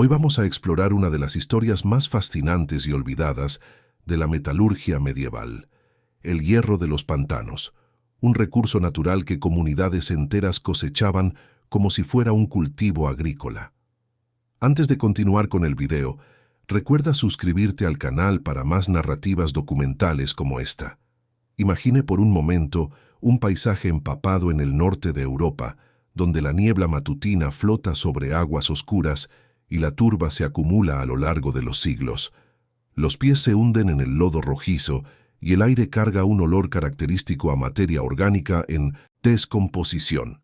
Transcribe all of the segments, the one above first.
Hoy vamos a explorar una de las historias más fascinantes y olvidadas de la metalurgia medieval, el hierro de los pantanos, un recurso natural que comunidades enteras cosechaban como si fuera un cultivo agrícola. Antes de continuar con el video, recuerda suscribirte al canal para más narrativas documentales como esta. Imagine por un momento un paisaje empapado en el norte de Europa, donde la niebla matutina flota sobre aguas oscuras y la turba se acumula a lo largo de los siglos. Los pies se hunden en el lodo rojizo y el aire carga un olor característico a materia orgánica en descomposición.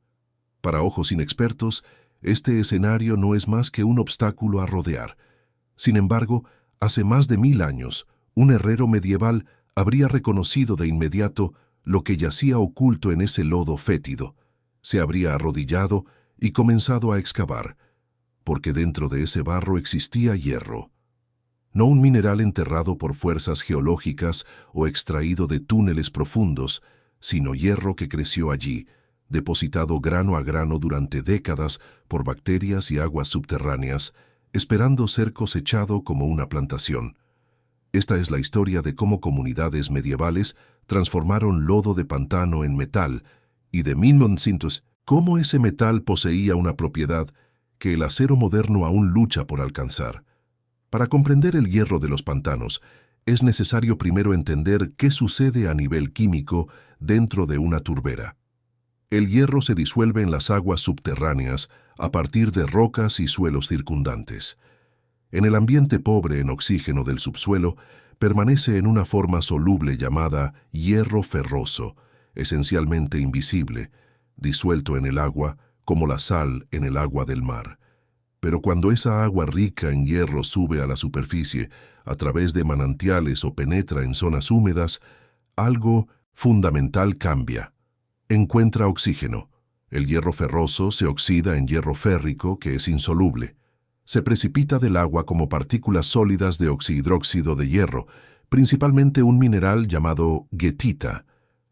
Para ojos inexpertos, este escenario no es más que un obstáculo a rodear. Sin embargo, hace más de 1000 años, un herrero medieval habría reconocido de inmediato lo que yacía oculto en ese lodo fétido. Se habría arrodillado y comenzado a excavar, porque dentro de ese barro existía hierro. No un mineral enterrado por fuerzas geológicas o extraído de túneles profundos, sino hierro que creció allí, depositado grano a grano durante décadas por bacterias y aguas subterráneas, esperando ser cosechado como una plantación. Esta es la historia de cómo comunidades medievales transformaron lodo de pantano en metal, y de 1900, cómo ese metal poseía una propiedad que el acero moderno aún lucha por alcanzar. Para comprender el hierro de los pantanos, es necesario primero entender qué sucede a nivel químico dentro de una turbera. El hierro se disuelve en las aguas subterráneas a partir de rocas y suelos circundantes. En el ambiente pobre en oxígeno del subsuelo, permanece en una forma soluble llamada hierro ferroso, esencialmente invisible, disuelto en el agua, como la sal en el agua del mar. Pero cuando esa agua rica en hierro sube a la superficie a través de manantiales o penetra en zonas húmedas, algo fundamental cambia. Encuentra oxígeno. El hierro ferroso se oxida en hierro férrico, que es insoluble. Se precipita del agua como partículas sólidas de oxihidróxido de hierro, principalmente un mineral llamado guetita.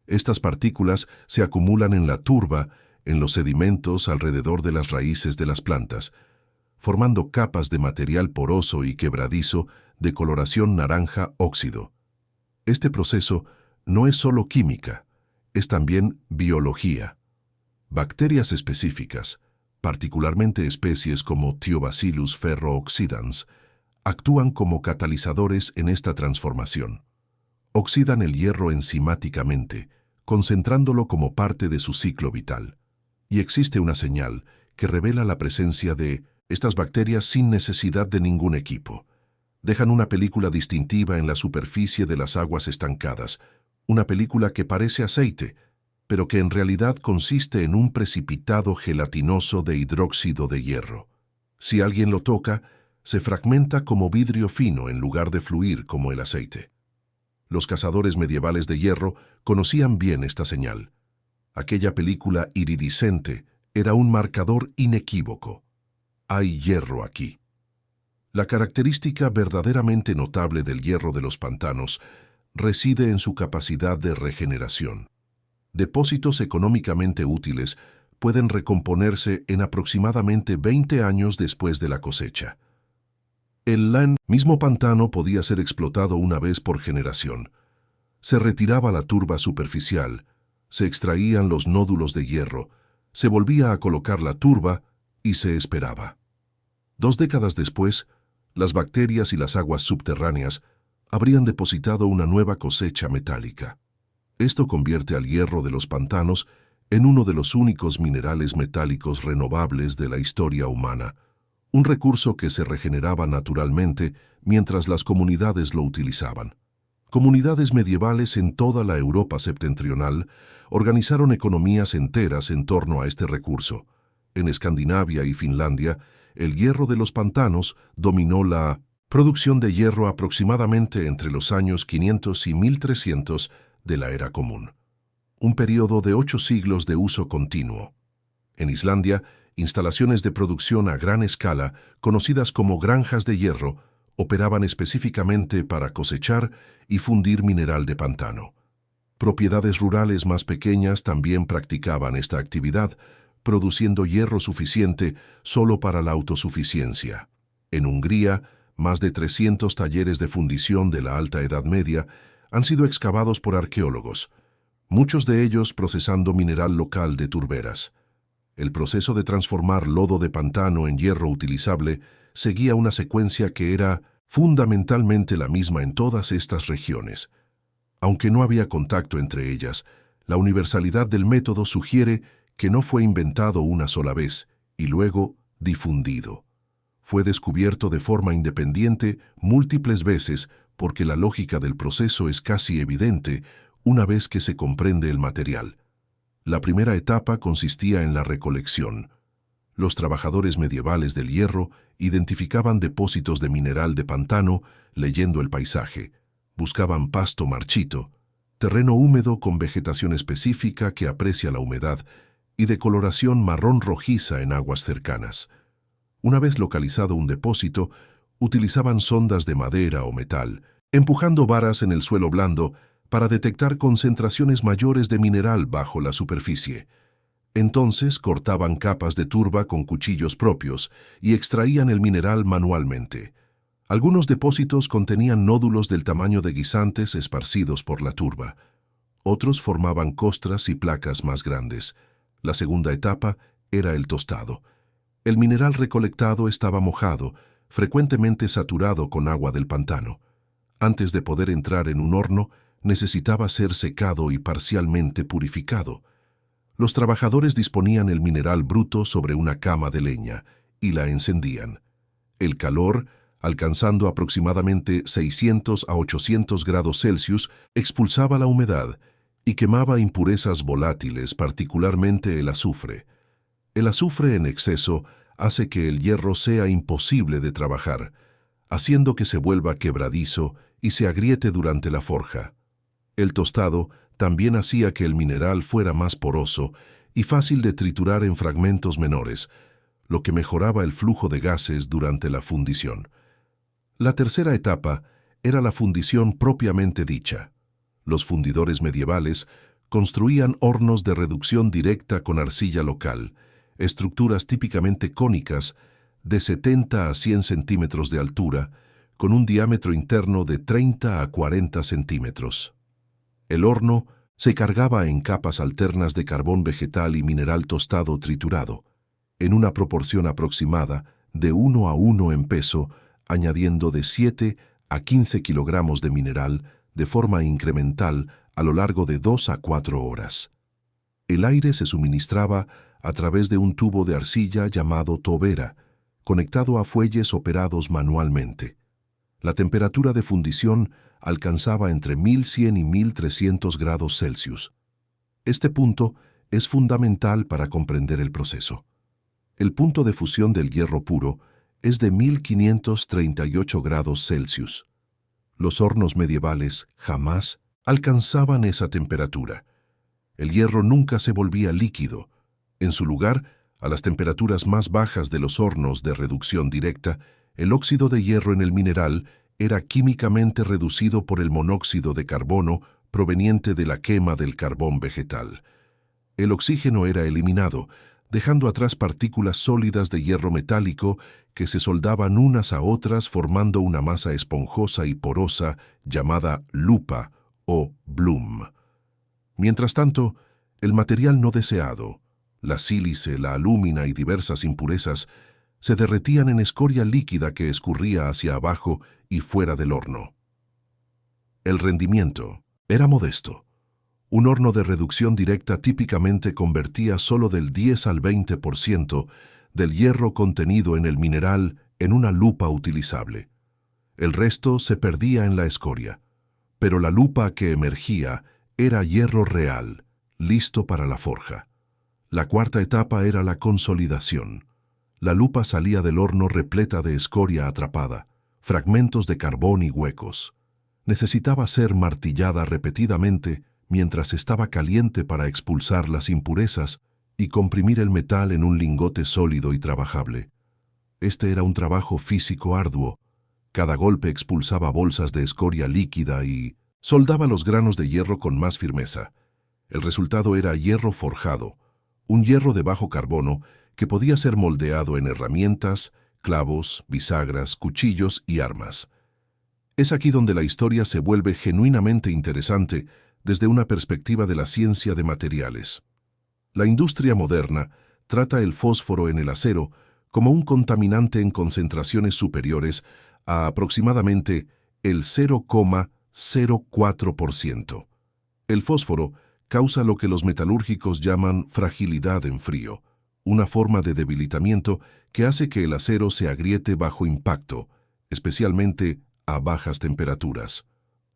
Estas partículas se acumulan en la turba, en los sedimentos alrededor de las raíces de las plantas, formando capas de material poroso y quebradizo de coloración naranja óxido. Este proceso no es solo química, es también biología. Bacterias específicas, particularmente especies como Thiobacillus ferrooxidans, actúan como catalizadores en esta transformación. Oxidan el hierro enzimáticamente, concentrándolo como parte de su ciclo vital. Y existe una señal que revela la presencia de estas bacterias sin necesidad de ningún equipo. Dejan una película distintiva en la superficie de las aguas estancadas, una película que parece aceite, pero que en realidad consiste en un precipitado gelatinoso de hidróxido de hierro. Si alguien lo toca, se fragmenta como vidrio fino en lugar de fluir como el aceite. Los cazadores medievales de hierro conocían bien esta señal. Aquella película iridiscente era un marcador inequívoco. Hay hierro aquí. La característica verdaderamente notable del hierro de los pantanos reside en su capacidad de regeneración. Depósitos económicamente útiles pueden recomponerse en aproximadamente 20 años después de la cosecha. El mismo pantano podía ser explotado una vez por generación. Se retiraba la turba superficial, se extraían los nódulos de hierro, se volvía a colocar la turba y se esperaba. 2 décadas después, las bacterias y las aguas subterráneas habrían depositado una nueva cosecha metálica. Esto convierte al hierro de los pantanos en uno de los únicos minerales metálicos renovables de la historia humana, un recurso que se regeneraba naturalmente mientras las comunidades lo utilizaban. Comunidades medievales en toda la Europa septentrional organizaron economías enteras en torno a este recurso. En Escandinavia y Finlandia, el hierro de los pantanos dominó la producción de hierro aproximadamente entre los años 500 y 1300 de la Era Común. Un periodo de 8 siglos de uso continuo. En Islandia, instalaciones de producción a gran escala, conocidas como granjas de hierro, operaban específicamente para cosechar y fundir mineral de pantano. Propiedades rurales más pequeñas también practicaban esta actividad, produciendo hierro suficiente solo para la autosuficiencia. En Hungría, más de 300 talleres de fundición de la Alta Edad Media han sido excavados por arqueólogos, muchos de ellos procesando mineral local de turberas. El proceso de transformar lodo de pantano en hierro utilizable seguía una secuencia que era fundamentalmente la misma en todas estas regiones. Aunque no había contacto entre ellas, la universalidad del método sugiere que no fue inventado una sola vez y luego difundido. Fue descubierto de forma independiente múltiples veces porque la lógica del proceso es casi evidente una vez que se comprende el material. La primera etapa consistía en la recolección. Los trabajadores medievales del hierro identificaban depósitos de mineral de pantano leyendo el paisaje. Buscaban pasto marchito, terreno húmedo con vegetación específica que aprecia la humedad y de coloración marrón rojiza en aguas cercanas. Una vez localizado un depósito, utilizaban sondas de madera o metal, empujando varas en el suelo blando para detectar concentraciones mayores de mineral bajo la superficie. Entonces cortaban capas de turba con cuchillos propios y extraían el mineral manualmente. Algunos depósitos contenían nódulos del tamaño de guisantes esparcidos por la turba. Otros formaban costras y placas más grandes. La segunda etapa era el tostado. El mineral recolectado estaba mojado, frecuentemente saturado con agua del pantano. Antes de poder entrar en un horno, necesitaba ser secado y parcialmente purificado. Los trabajadores disponían el mineral bruto sobre una cama de leña y la encendían. El calor, alcanzando aproximadamente 600 a 800 grados Celsius, expulsaba la humedad y quemaba impurezas volátiles, particularmente el azufre. El azufre en exceso hace que el hierro sea imposible de trabajar, haciendo que se vuelva quebradizo y se agriete durante la forja. El tostado también hacía que el mineral fuera más poroso y fácil de triturar en fragmentos menores, lo que mejoraba el flujo de gases durante la fundición. La tercera etapa era la fundición propiamente dicha. Los fundidores medievales construían hornos de reducción directa con arcilla local, estructuras típicamente cónicas de 70 a 100 centímetros de altura, con un diámetro interno de 30 a 40 centímetros. El horno se cargaba en capas alternas de carbón vegetal y mineral tostado triturado, en una proporción aproximada de 1 a 1 en peso, añadiendo de 7 a 15 kilogramos de mineral de forma incremental a lo largo de 2 a 4 horas. El aire se suministraba a través de un tubo de arcilla llamado tobera, conectado a fuelles operados manualmente. La temperatura de fundición alcanzaba entre 1100 y 1300 grados Celsius. Este punto es fundamental para comprender el proceso. El punto de fusión del hierro puro es de 1538 grados Celsius. Los hornos medievales jamás alcanzaban esa temperatura. El hierro nunca se volvía líquido. En su lugar, a las temperaturas más bajas de los hornos de reducción directa, el óxido de hierro en el mineral era químicamente reducido por el monóxido de carbono proveniente de la quema del carbón vegetal. El oxígeno era eliminado, dejando atrás partículas sólidas de hierro metálico que se soldaban unas a otras formando una masa esponjosa y porosa llamada lupa o bloom. Mientras tanto, el material no deseado, la sílice, la alúmina y diversas impurezas, se derretían en escoria líquida que escurría hacia abajo y fuera del horno. El rendimiento era modesto. Un horno de reducción directa típicamente convertía solo del 10 al 20% del hierro contenido en el mineral en una lupa utilizable. El resto se perdía en la escoria, pero la lupa que emergía era hierro real, listo para la forja. La cuarta etapa era la consolidación. La lupa salía del horno repleta de escoria atrapada, fragmentos de carbón y huecos. Necesitaba ser martillada repetidamente mientras estaba caliente para expulsar las impurezas y comprimir el metal en un lingote sólido y trabajable. Este era un trabajo físico arduo. Cada golpe expulsaba bolsas de escoria líquida y soldaba los granos de hierro con más firmeza. El resultado era hierro forjado, un hierro de bajo carbono que podía ser moldeado en herramientas, clavos, bisagras, cuchillos y armas. Es aquí donde la historia se vuelve genuinamente interesante desde una perspectiva de la ciencia de materiales. La industria moderna trata el fósforo en el acero como un contaminante en concentraciones superiores a aproximadamente el 0,04%. El fósforo causa lo que los metalúrgicos llaman fragilidad en frío, una forma de debilitamiento que hace que el acero se agriete bajo impacto, especialmente a bajas temperaturas.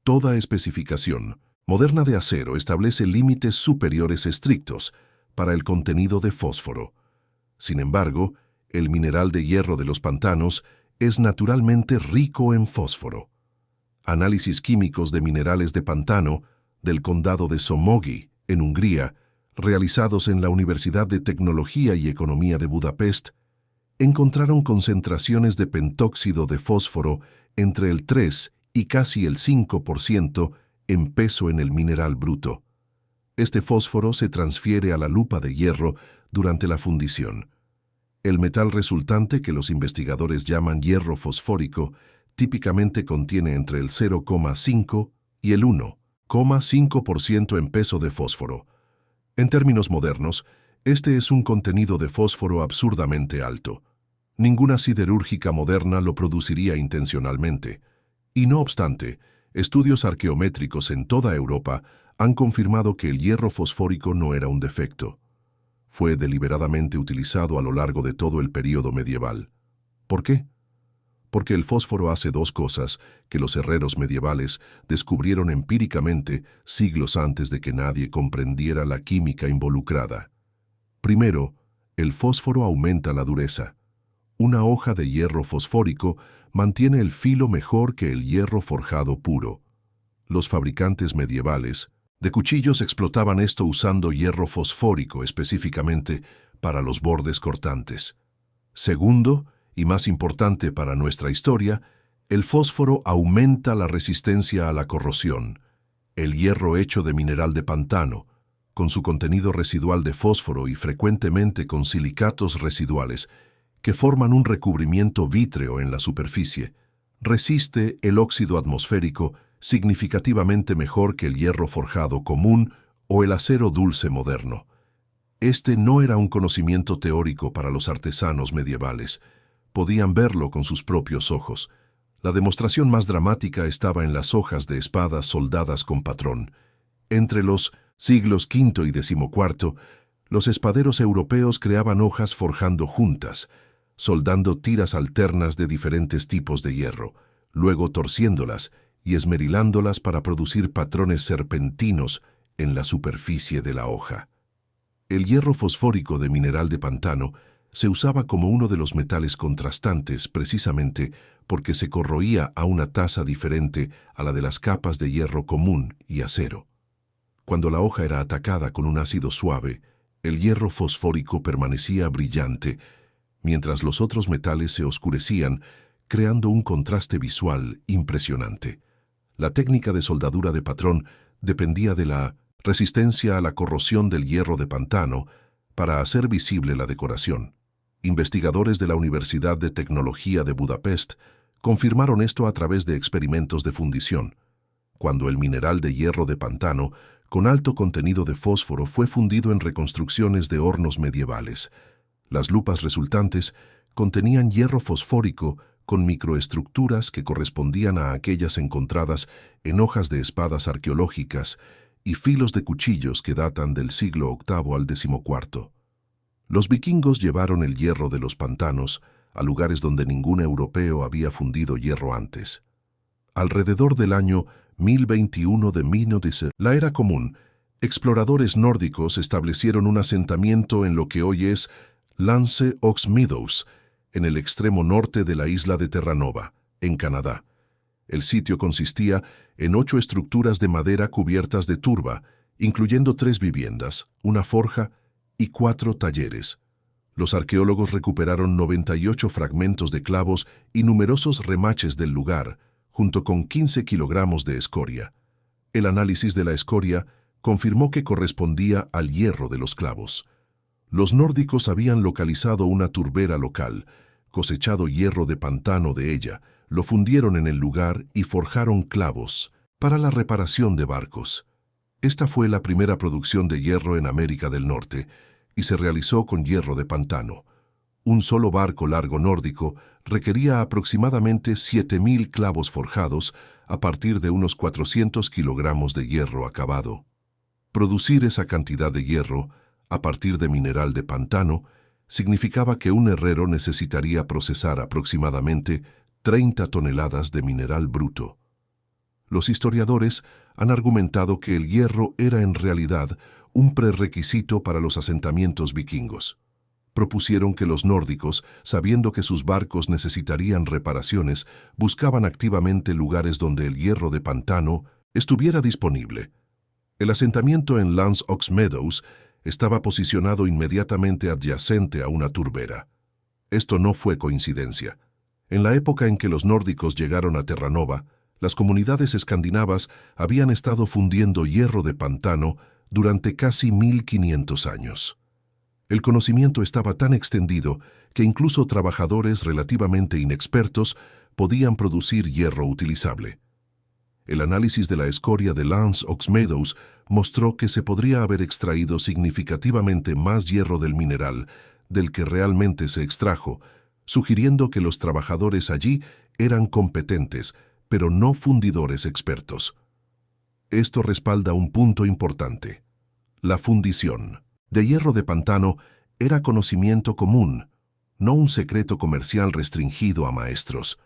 Toda especificación moderna de acero establece límites superiores estrictos para el contenido de fósforo. Sin embargo, el mineral de hierro de los pantanos es naturalmente rico en fósforo. Análisis químicos de minerales de pantano del condado de Somogy, en Hungría, realizados en la Universidad de Tecnología y Economía de Budapest, encontraron concentraciones de pentóxido de fósforo entre el 3 y casi el 5% en peso en el mineral bruto. Este fósforo se transfiere a la lupa de hierro durante la fundición. El metal resultante, que los investigadores llaman hierro fosfórico, típicamente contiene entre el 0,5 y el 1,5% en peso de fósforo. En términos modernos, este es un contenido de fósforo absurdamente alto. Ninguna siderúrgica moderna lo produciría intencionalmente. Y no obstante, estudios arqueométricos en toda Europa han confirmado que el hierro fosfórico no era un defecto. Fue deliberadamente utilizado a lo largo de todo el período medieval. ¿Por qué? Porque el fósforo hace dos cosas que los herreros medievales descubrieron empíricamente siglos antes de que nadie comprendiera la química involucrada. Primero, el fósforo aumenta la dureza. Una hoja de hierro fosfórico mantiene el filo mejor que el hierro forjado puro. Los fabricantes medievales de cuchillos explotaban esto usando hierro fosfórico específicamente para los bordes cortantes. Segundo, y más importante para nuestra historia, el fósforo aumenta la resistencia a la corrosión. El hierro hecho de mineral de pantano, con su contenido residual de fósforo y frecuentemente con silicatos residuales, que forman un recubrimiento vítreo en la superficie, resiste el óxido atmosférico significativamente mejor que el hierro forjado común o el acero dulce moderno. Este no era un conocimiento teórico para los artesanos medievales. Podían verlo con sus propios ojos. La demostración más dramática estaba en las hojas de espadas soldadas con patrón. Entre los siglos V y XIV, los espaderos europeos creaban hojas forjando juntas, soldando tiras alternas de diferentes tipos de hierro, luego torciéndolas y esmerilándolas para producir patrones serpentinos en la superficie de la hoja. El hierro fosfórico de mineral de pantano se usaba como uno de los metales contrastantes precisamente porque se corroía a una tasa diferente a la de las capas de hierro común y acero. Cuando la hoja era atacada con un ácido suave, el hierro fosfórico permanecía brillante, mientras los otros metales se oscurecían, creando un contraste visual impresionante. La técnica de soldadura de patrón dependía de la resistencia a la corrosión del hierro de pantano para hacer visible la decoración. Investigadores de la Universidad de Tecnología de Budapest confirmaron esto a través de experimentos de fundición. Cuando el mineral de hierro de pantano, con alto contenido de fósforo, fue fundido en reconstrucciones de hornos medievales, las lupas resultantes contenían hierro fosfórico con microestructuras que correspondían a aquellas encontradas en hojas de espadas arqueológicas y filos de cuchillos que datan del siglo VIII al XIV. Los vikingos llevaron el hierro de los pantanos a lugares donde ningún europeo había fundido hierro antes. Alrededor del año 1021 de la Era Común, exploradores nórdicos establecieron un asentamiento en lo que hoy es Lance Ox Meadows, en el extremo norte de la isla de Terranova, en Canadá. El sitio consistía en 8 estructuras de madera cubiertas de turba, incluyendo 3 viviendas, una forja y 4 talleres. Los arqueólogos recuperaron 98 fragmentos de clavos y numerosos remaches del lugar, junto con 15 kilogramos de escoria. El análisis de la escoria confirmó que correspondía al hierro de los clavos. Los nórdicos habían localizado una turbera local, cosechado hierro de pantano de ella, lo fundieron en el lugar y forjaron clavos para la reparación de barcos. Esta fue la primera producción de hierro en América del Norte y se realizó con hierro de pantano. Un solo barco largo nórdico requería aproximadamente 7.000 clavos forjados a partir de unos 400 kilogramos de hierro acabado. Producir esa cantidad de hierro a partir de mineral de pantano significaba que un herrero necesitaría procesar aproximadamente 30 toneladas de mineral bruto. Los historiadores han argumentado que el hierro era en realidad un prerequisito para los asentamientos vikingos. Propusieron que los nórdicos, sabiendo que sus barcos necesitarían reparaciones, buscaban activamente lugares donde el hierro de pantano estuviera disponible. El asentamiento en Lance Ox Meadows estaba posicionado inmediatamente adyacente a una turbera. Esto no fue coincidencia. En la época en que los nórdicos llegaron a Terranova, las comunidades escandinavas habían estado fundiendo hierro de pantano durante casi 1500 años. El conocimiento estaba tan extendido que incluso trabajadores relativamente inexpertos podían producir hierro utilizable. El análisis de la escoria de Lance Ox Meadows mostró que se podría haber extraído significativamente más hierro del mineral del que realmente se extrajo, sugiriendo que los trabajadores allí eran competentes, pero no fundidores expertos. Esto respalda un punto importante. La fundición de hierro de pantano era conocimiento común, no un secreto comercial restringido a maestros.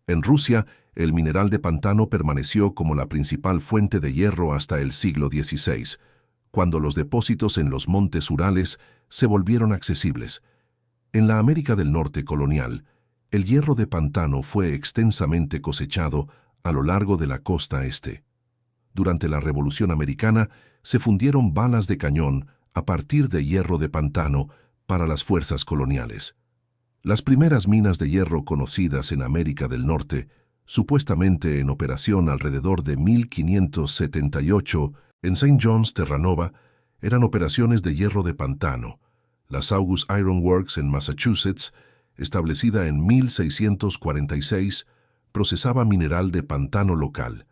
En Rusia, el mineral de pantano permaneció como la principal fuente de hierro hasta el siglo XVI, cuando los depósitos en los montes Urales se volvieron accesibles. En la América del Norte colonial, el hierro de pantano fue extensamente cosechado a lo largo de la costa este. Durante la Revolución Americana, se fundieron balas de cañón a partir de hierro de pantano para las fuerzas coloniales. Las primeras minas de hierro conocidas en América del Norte, supuestamente en operación alrededor de 1578 en St. John's, Terranova, eran operaciones de hierro de pantano. Las August Iron Works en Massachusetts, establecida en 1646, procesaba mineral de pantano local.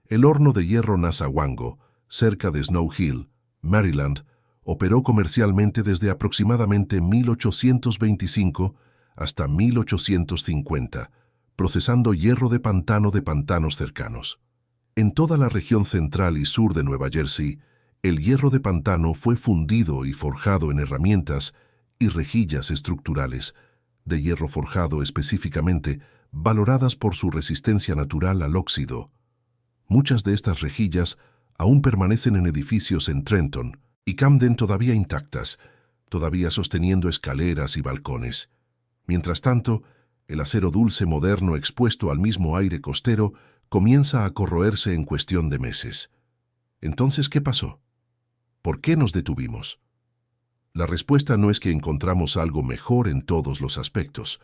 El horno de hierro Nasawango, cerca de Snow Hill, Maryland, operó comercialmente desde aproximadamente 1825 hasta 1850, procesando hierro de pantanos cercanos. En toda la región central y sur de Nueva Jersey, el hierro de pantano fue fundido y forjado en herramientas y rejillas estructurales, de hierro forjado específicamente, valoradas por su resistencia natural al óxido. Muchas de estas rejillas aún permanecen en edificios en Trenton y Camden todavía intactas, todavía sosteniendo escaleras y balcones. Mientras tanto, el acero dulce moderno expuesto al mismo aire costero comienza a corroerse en cuestión de meses. Entonces, ¿qué pasó? ¿Por qué nos detuvimos? La respuesta no es que encontramos algo mejor en todos los aspectos.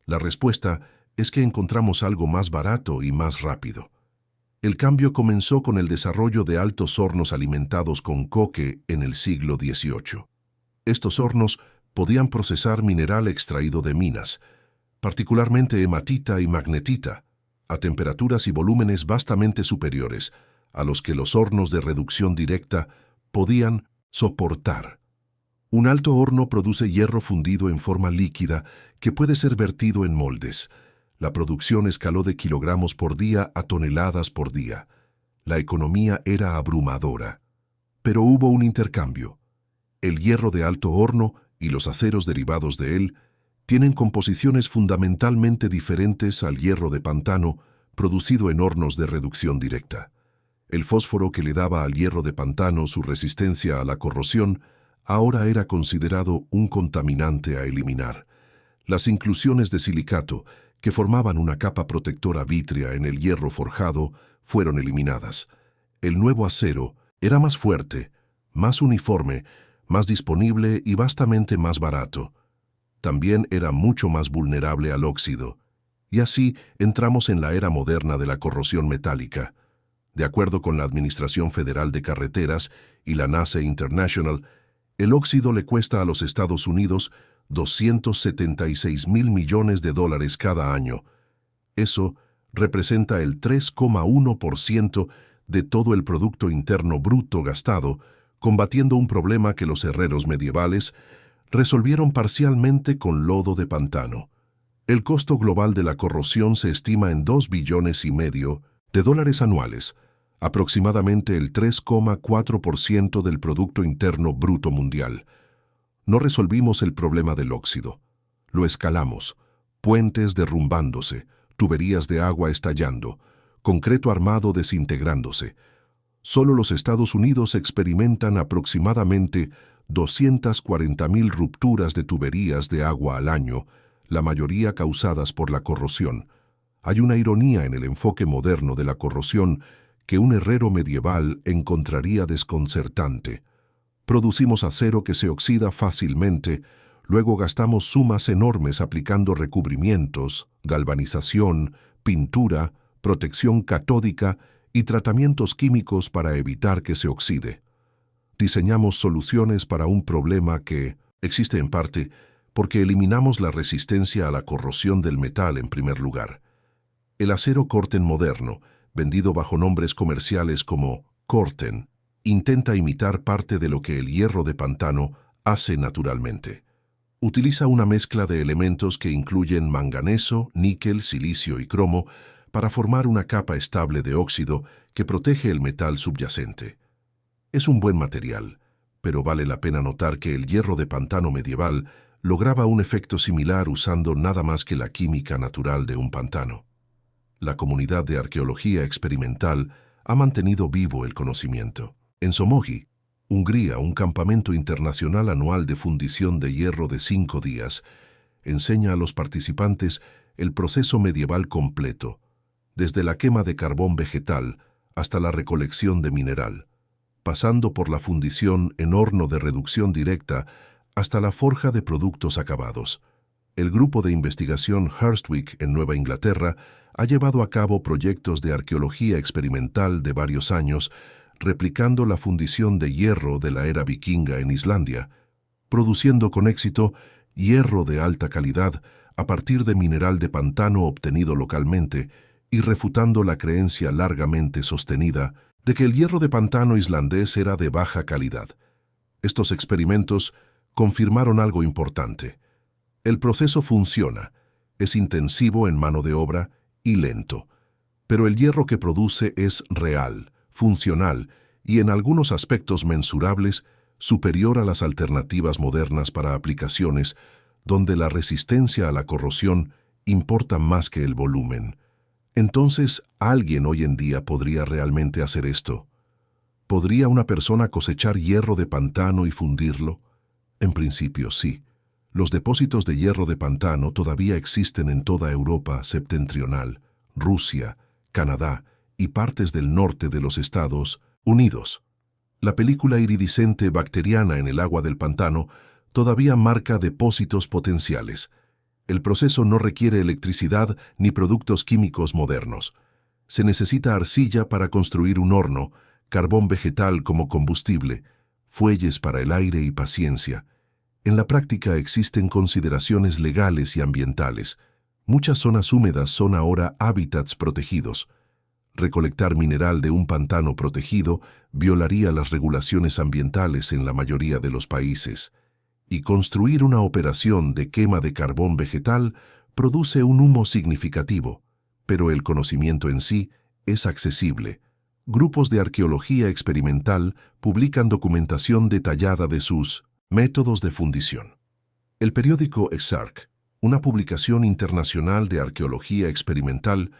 La respuesta es que encontramos algo más barato y más rápido. El cambio comenzó con el desarrollo de altos hornos alimentados con coque en el siglo XVIII. Estos hornos podían procesar mineral extraído de minas, particularmente hematita y magnetita, a temperaturas y volúmenes vastamente superiores a los que los hornos de reducción directa podían soportar. Un alto horno produce hierro fundido en forma líquida que puede ser vertido en moldes. La producción escaló de kilogramos por día a toneladas por día. La economía era abrumadora. Pero hubo un intercambio. El hierro de alto horno y los aceros derivados de él tienen composiciones fundamentalmente diferentes al hierro de pantano producido en hornos de reducción directa. El fósforo que le daba al hierro de pantano su resistencia a la corrosión ahora era considerado un contaminante a eliminar. Las inclusiones de silicato, que formaban una capa protectora vítrea en el hierro forjado, fueron eliminadas. El nuevo acero era más fuerte, más uniforme, más disponible y vastamente más barato. También era mucho más vulnerable al óxido. Y así entramos en la era moderna de la corrosión metálica. De acuerdo con la Administración Federal de Carreteras y la NASA International, el óxido le cuesta a los Estados Unidos 276.000 millones de dólares cada año. Eso representa el 3,1% de todo el Producto Interno Bruto gastado, combatiendo un problema que los herreros medievales resolvieron parcialmente con lodo de pantano. El costo global de la corrosión se estima en 2,5 billones de dólares anuales, aproximadamente el 3,4% del Producto Interno Bruto mundial. No resolvimos el problema del óxido. Lo escalamos, puentes derrumbándose, tuberías de agua estallando, concreto armado desintegrándose. Solo los Estados Unidos experimentan aproximadamente 240.000 rupturas de tuberías de agua al año, la mayoría causadas por la corrosión. Hay una ironía en el enfoque moderno de la corrosión que un herrero medieval encontraría desconcertante. Producimos acero que se oxida fácilmente, luego gastamos sumas enormes aplicando recubrimientos, galvanización, pintura, protección catódica y tratamientos químicos para evitar que se oxide. Diseñamos soluciones para un problema que existe en parte porque eliminamos la resistencia a la corrosión del metal en primer lugar. El acero Corten moderno, vendido bajo nombres comerciales como Corten, intenta imitar parte de lo que el hierro de pantano hace naturalmente. Utiliza una mezcla de elementos que incluyen manganeso, níquel, silicio y cromo para formar una capa estable de óxido que protege el metal subyacente. Es un buen material, pero vale la pena notar que el hierro de pantano medieval lograba un efecto similar usando nada más que la química natural de un pantano. La comunidad de arqueología experimental ha mantenido vivo el conocimiento. En Somogy, Hungría, un campamento internacional anual de fundición de hierro de 5 días, enseña a los participantes el proceso medieval completo, desde la quema de carbón vegetal hasta la recolección de mineral, pasando por la fundición en horno de reducción directa hasta la forja de productos acabados. El grupo de investigación Herstwick en Nueva Inglaterra ha llevado a cabo proyectos de arqueología experimental de varios años, replicando la fundición de hierro de la era vikinga en Islandia, produciendo con éxito hierro de alta calidad a partir de mineral de pantano obtenido localmente y refutando la creencia largamente sostenida de que el hierro de pantano islandés era de baja calidad. Estos experimentos confirmaron algo importante. El proceso funciona, es intensivo en mano de obra y lento, pero el hierro que produce es real, funcional y en algunos aspectos mensurables superior a las alternativas modernas para aplicaciones donde la resistencia a la corrosión importa más que el volumen. Entonces, ¿alguien hoy en día podría realmente hacer esto? ¿Podría una persona cosechar hierro de pantano y fundirlo? En principio, sí. Los depósitos de hierro de pantano todavía existen en toda Europa septentrional, Rusia, Canadá y partes del norte de los Estados Unidos. La película iridiscente bacteriana en el agua del pantano todavía marca depósitos potenciales. El proceso no requiere electricidad ni productos químicos modernos. Se necesita arcilla para construir un horno, carbón vegetal como combustible, fuelles para el aire y paciencia. En la práctica existen consideraciones legales y ambientales. Muchas zonas húmedas son ahora hábitats protegidos. Recolectar mineral de un pantano protegido violaría las regulaciones ambientales en la mayoría de los países. Y construir una operación de quema de carbón vegetal produce un humo significativo, pero el conocimiento en sí es accesible. Grupos de arqueología experimental publican documentación detallada de sus métodos de fundición. El periódico EXARC, una publicación internacional de arqueología experimental,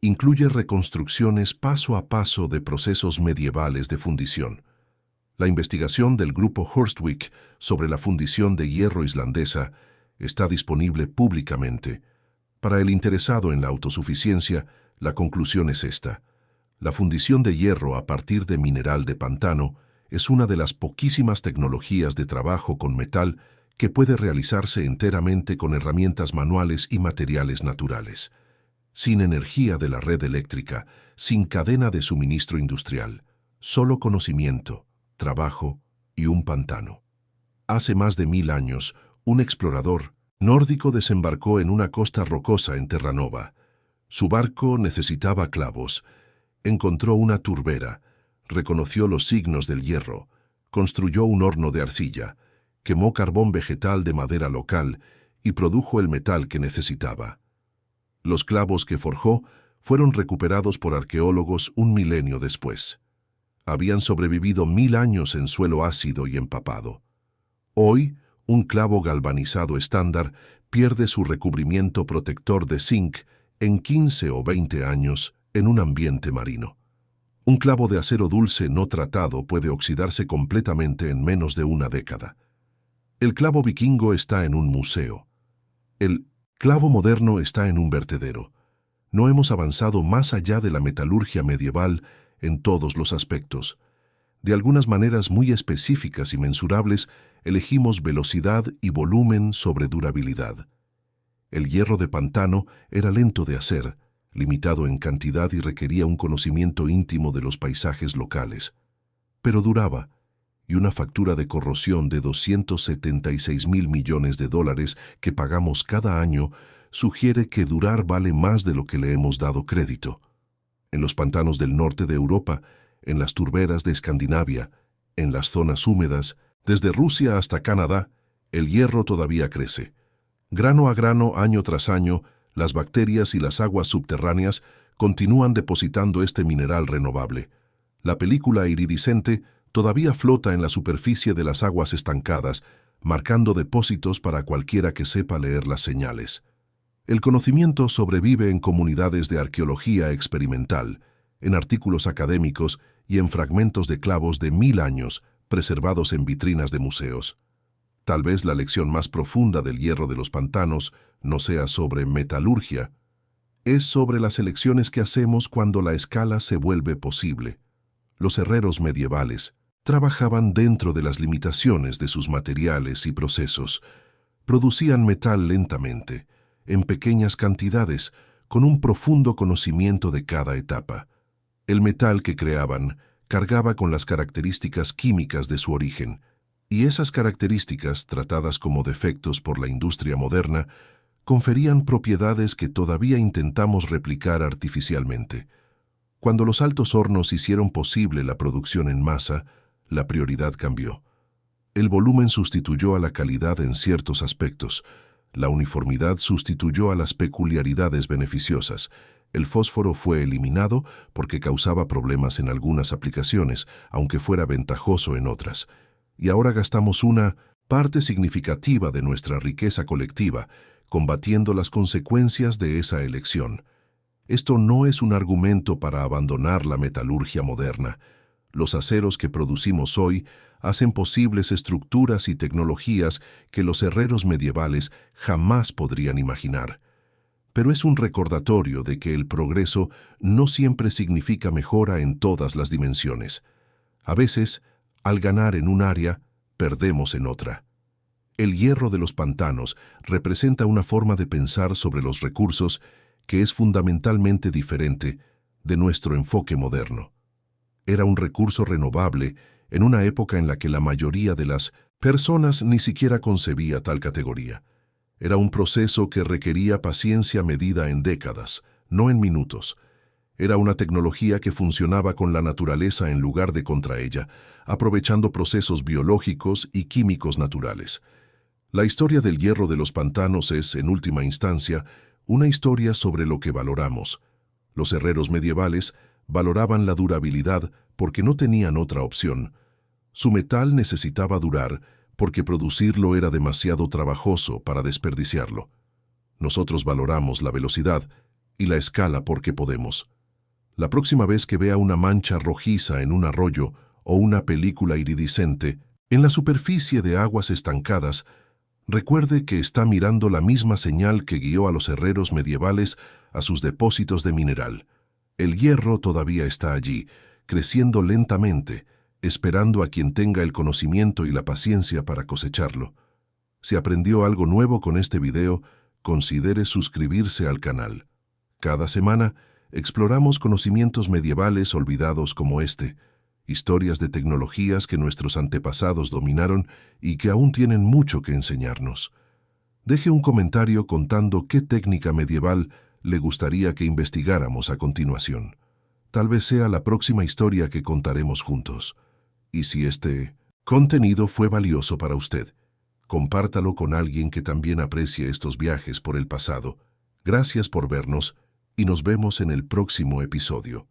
incluye reconstrucciones paso a paso de procesos medievales de fundición. La investigación del grupo Herstwick sobre la fundición de hierro islandesa está disponible públicamente. Para el interesado en la autosuficiencia, la conclusión es esta. La fundición de hierro a partir de mineral de pantano es una de las poquísimas tecnologías de trabajo con metal que puede realizarse enteramente con herramientas manuales y materiales naturales, sin energía de la red eléctrica, sin cadena de suministro industrial, solo conocimiento, trabajo y un pantano. Hace más de 1000 años, un explorador nórdico desembarcó en una costa rocosa en Terranova. Su barco necesitaba clavos. Encontró una turbera, reconoció los signos del hierro, construyó un horno de arcilla, quemó carbón vegetal de madera local y produjo el metal que necesitaba. Los clavos que forjó fueron recuperados por arqueólogos un milenio después. Habían sobrevivido 1000 años en suelo ácido y empapado. Hoy, un clavo galvanizado estándar pierde su recubrimiento protector de zinc en 15 o 20 años en un ambiente marino. Un clavo de acero dulce no tratado puede oxidarse completamente en menos de una década. El clavo vikingo está en un museo. El clavo moderno está en un vertedero. No hemos avanzado más allá de la metalurgia medieval en todos los aspectos. De algunas maneras muy específicas y mensurables, elegimos velocidad y volumen sobre durabilidad. El hierro de pantano era lento de hacer, limitado en cantidad y requería un conocimiento íntimo de los paisajes locales. Pero duraba, y una factura de corrosión de 276.000 millones de dólares que pagamos cada año sugiere que durar vale más de lo que le hemos dado crédito. En los pantanos del norte de Europa, en las turberas de Escandinavia, en las zonas húmedas, desde Rusia hasta Canadá, el hierro todavía crece. Grano a grano, año tras año, las bacterias y las aguas subterráneas continúan depositando este mineral renovable. La película iridiscente todavía flota en la superficie de las aguas estancadas, marcando depósitos para cualquiera que sepa leer las señales. El conocimiento sobrevive en comunidades de arqueología experimental, en artículos académicos y en fragmentos de clavos de 1000 años preservados en vitrinas de museos. Tal vez la lección más profunda del hierro de los pantanos no sea sobre metalurgia, es sobre las elecciones que hacemos cuando la escala se vuelve posible. Los herreros medievales trabajaban dentro de las limitaciones de sus materiales y procesos. Producían metal lentamente, en pequeñas cantidades, con un profundo conocimiento de cada etapa. El metal que creaban cargaba con las características químicas de su origen, y esas características, tratadas como defectos por la industria moderna, conferían propiedades que todavía intentamos replicar artificialmente. Cuando los altos hornos hicieron posible la producción en masa, la prioridad cambió. El volumen sustituyó a la calidad en ciertos aspectos. La uniformidad sustituyó a las peculiaridades beneficiosas. El fósforo fue eliminado porque causaba problemas en algunas aplicaciones, aunque fuera ventajoso en otras. Y ahora gastamos una parte significativa de nuestra riqueza colectiva combatiendo las consecuencias de esa elección. Esto no es un argumento para abandonar la metalurgia moderna. Los aceros que producimos hoy hacen posibles estructuras y tecnologías que los herreros medievales jamás podrían imaginar. Pero es un recordatorio de que el progreso no siempre significa mejora en todas las dimensiones. A veces, al ganar en un área, perdemos en otra. El hierro de los pantanos representa una forma de pensar sobre los recursos que es fundamentalmente diferente de nuestro enfoque moderno. Era un recurso renovable en una época en la que la mayoría de las personas ni siquiera concebía tal categoría. Era un proceso que requería paciencia medida en décadas, no en minutos. Era una tecnología que funcionaba con la naturaleza en lugar de contra ella, aprovechando procesos biológicos y químicos naturales. La historia del hierro de los pantanos es, en última instancia, una historia sobre lo que valoramos. Los herreros medievales valoraban la durabilidad porque no tenían otra opción. Su metal necesitaba durar porque producirlo era demasiado trabajoso para desperdiciarlo. Nosotros valoramos la velocidad y la escala porque podemos. La próxima vez que vea una mancha rojiza en un arroyo o una película iridiscente en la superficie de aguas estancadas, recuerde que está mirando la misma señal que guió a los herreros medievales a sus depósitos de mineral. El hierro todavía está allí, creciendo lentamente, esperando a quien tenga el conocimiento y la paciencia para cosecharlo. Si aprendió algo nuevo con este video, considere suscribirse al canal. Cada semana exploramos conocimientos medievales olvidados como este, historias de tecnologías que nuestros antepasados dominaron y que aún tienen mucho que enseñarnos. Deje un comentario contando qué técnica medieval le gustaría que investigáramos a continuación. Tal vez sea la próxima historia que contaremos juntos. Y si este contenido fue valioso para usted, compártalo con alguien que también aprecie estos viajes por el pasado. Gracias por vernos y nos vemos en el próximo episodio.